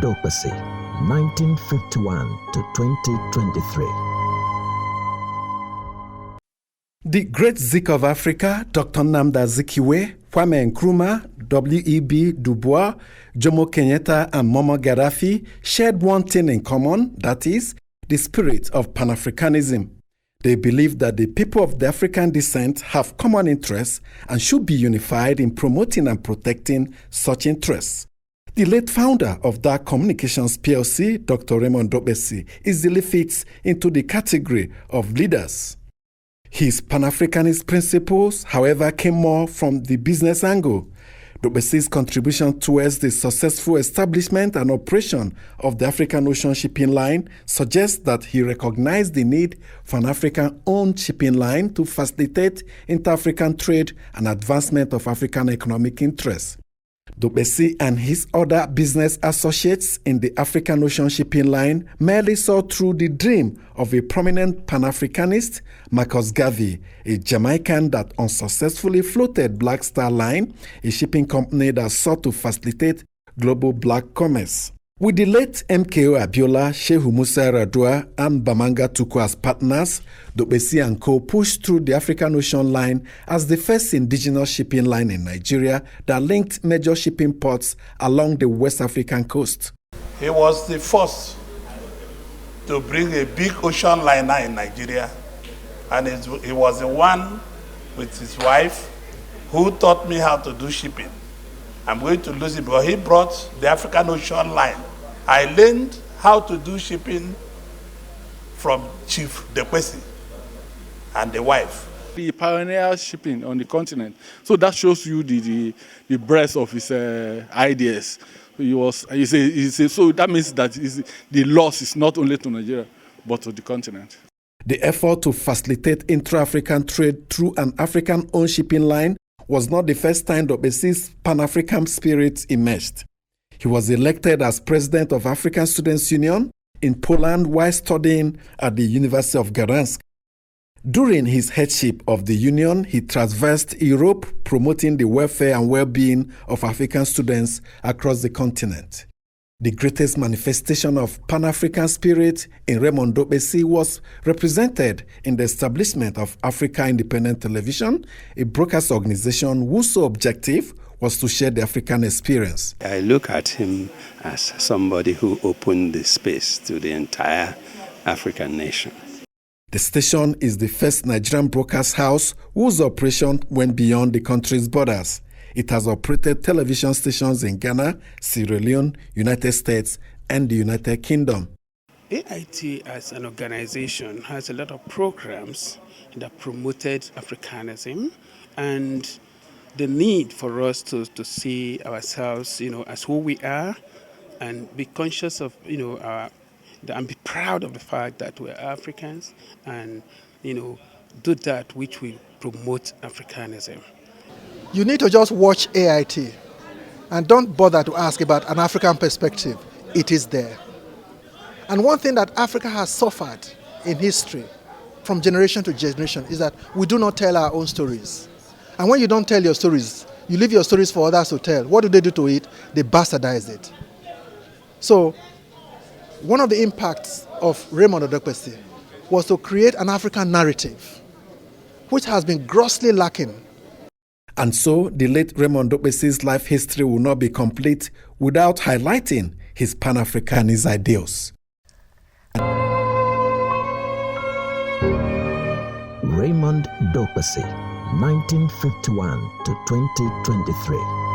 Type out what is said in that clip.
DOKPESI, 1951 to 2023. The great Zik of Africa, Dr. Nnamdi Azikiwe, Kwame Nkrumah, W.E.B. Du Bois, Jomo Kenyatta, and Muammar Gaddafi shared one thing in common, that is, the spirit of Pan-Africanism. They believe that the people of the African descent have common interests and should be unified in promoting and protecting such interests. The late founder of Dark Communications PLC, Dr. Raymond DOKPESI, easily fits into the category of leaders. His Pan-Africanist principles, however, came more from the business angle. DOKPESI's contribution towards the successful establishment and operation of the African Ocean Shipping Line suggests that he recognized the need for an African-owned shipping line to facilitate inter-African trade and advancement of African economic interests. DOKPESI and his other business associates in the African Ocean Shipping Line merely saw through the dream of a prominent Pan-Africanist, Marcus Garvey, a Jamaican that unsuccessfully floated Black Star Line, a shipping company that sought to facilitate global black commerce. With the late MKO Abiola, Shehu Musa Yar'Adua, and Bamanga Tuku as partners, DOKPESI and Co. pushed through the African Ocean Line as the first indigenous shipping line in Nigeria that linked major shipping ports along the West African coast. He was the first to bring a big ocean liner in Nigeria, and he was the one with his wife who taught me how to do shipping. I'm going to lose it, but he brought the African Ocean Line. I learned how to do shipping from Chief DOKPESI and the wife. He pioneered shipping on the continent, so that shows you the breadth of his ideas. So that means that the loss is not only to Nigeria, but to the continent. The effort to facilitate intra-African trade through an African-owned shipping line was not the first time DOKPESI's Pan-African spirit emerged. He was elected as president of African Students' Union in Poland while studying at the University of Gdańsk. During his headship of the union, he traversed Europe, promoting the welfare and well-being of African students across the continent. The greatest manifestation of Pan-African spirit in Raymond DOKPESI was represented in the establishment of Africa Independent Television, a broadcast organization whose sole objective was to share the African experience. I look at him as somebody who opened the space to the entire African nation. The station is the first Nigerian broadcast house whose operation went beyond the country's borders. It has operated television stations in Ghana, Sierra Leone, United States, and the United Kingdom. AIT as an organization has a lot of programs that promoted Africanism and the need for us to see ourselves, as who we are and be conscious of, and be proud of the fact that we're Africans and, do that which will promote Africanism. You need to just watch AIT and don't bother to ask about an African perspective. It is there. And one thing that Africa has suffered in history from generation to generation is that we do not tell our own stories. And when you don't tell your stories, you leave your stories for others to tell. What do they do to it? They bastardize it. So one of the impacts of Raymond DOKPESI was to create an African narrative, which has been grossly lacking. And so, the late Raymond DOKPESI's life history will not be complete without highlighting his Pan-Africanist ideals. Raymond DOKPESI, 1951 to 2023.